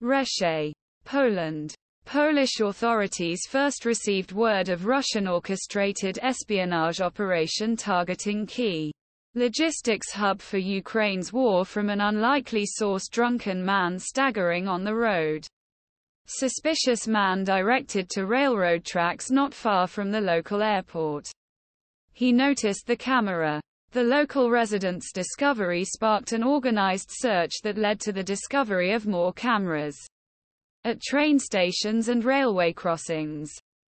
Rzeszów, Poland. Polish authorities first received word of Russian orchestrated espionage operation targeting key logistics hub for Ukraine's war from an unlikely source: drunken man staggering on the road. Suspicious man directed to railroad tracks not far from the local airport. He noticed the camera. The local resident's discovery sparked an organized search that led to the discovery of more cameras at train stations and railway crossings.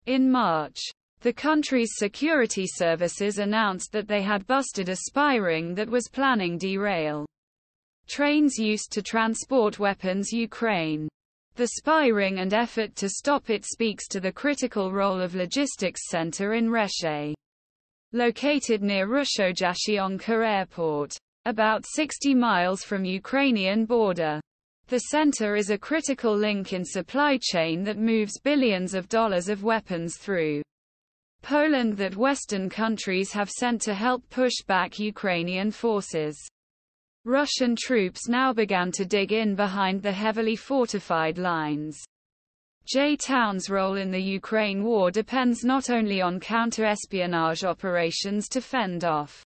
In March, the country's security services announced that they had busted a spy ring that was planning derail trains used to transport weapons Ukraine. The spy ring and effort to stop it speaks to the critical role of logistics center in Rzeszów, located near Ruszo-Jasionka Airport, about 60 miles from Ukrainian border. The center is a critical link in supply chain that moves billions of dollars of weapons through Poland that Western countries have sent to help push back Ukrainian forces. Russian troops now began to dig in behind the heavily fortified lines. J-Town's role in the Ukraine war depends not only on counter-espionage operations to fend off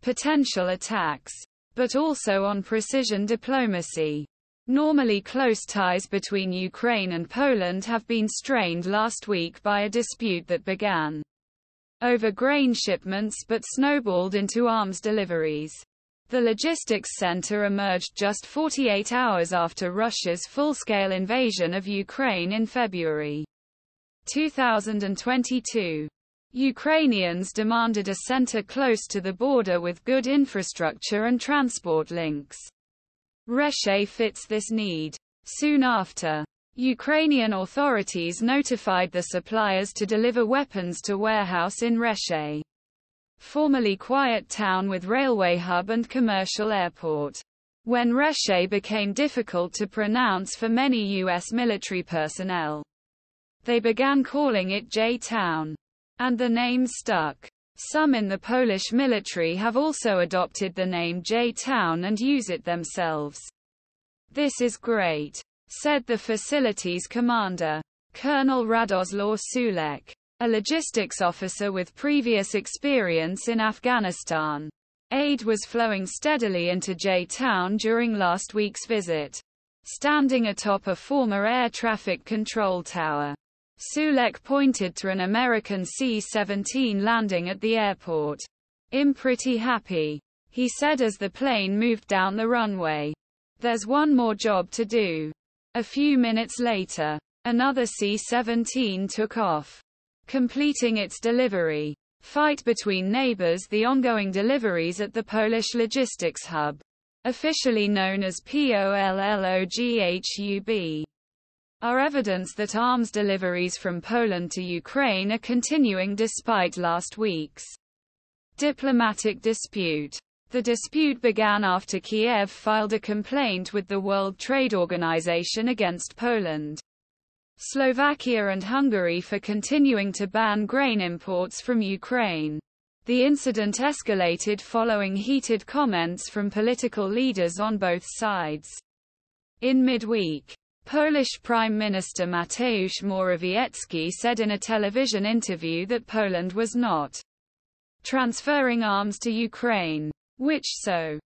potential attacks, but also on precision diplomacy. Normally close ties between Ukraine and Poland have been strained last week by a dispute that began over grain shipments but snowballed into arms deliveries. The logistics center emerged just 48 hours after Russia's full-scale invasion of Ukraine in February 2022. Ukrainians demanded a center close to the border with good infrastructure and transport links. Rzeszów fits this need. Soon after, Ukrainian authorities notified the suppliers to deliver weapons to warehouse in Rzeszów, formerly quiet town with railway hub and commercial airport. When Rzeszów became difficult to pronounce for many U.S. military personnel, they began calling it J-Town. And the name stuck. Some in the Polish military have also adopted the name J-Town and use it themselves. This is great, said the facility's commander, Colonel Radoslaw Sulek, a logistics officer with previous experience in Afghanistan. Aid was flowing steadily into J-Town during last week's visit. Standing atop a former air traffic control tower, Sulek pointed to an American C-17 landing at the airport. "I'm pretty happy," he said as the plane moved down the runway. "There's one more job to do." A few minutes later, another C-17 took off, completing its delivery. Fight between neighbors. The ongoing deliveries at the Polish logistics hub, officially known as POLLOGHUB, are evidence that arms deliveries from Poland to Ukraine are continuing despite last week's diplomatic dispute. The dispute began after Kiev filed a complaint with the World Trade Organization against Poland, Slovakia and Hungary for continuing to ban grain imports from Ukraine. The incident escalated following heated comments from political leaders on both sides. In midweek, Polish Prime Minister Mateusz Morawiecki said in a television interview that Poland was not transferring arms to Ukraine, which so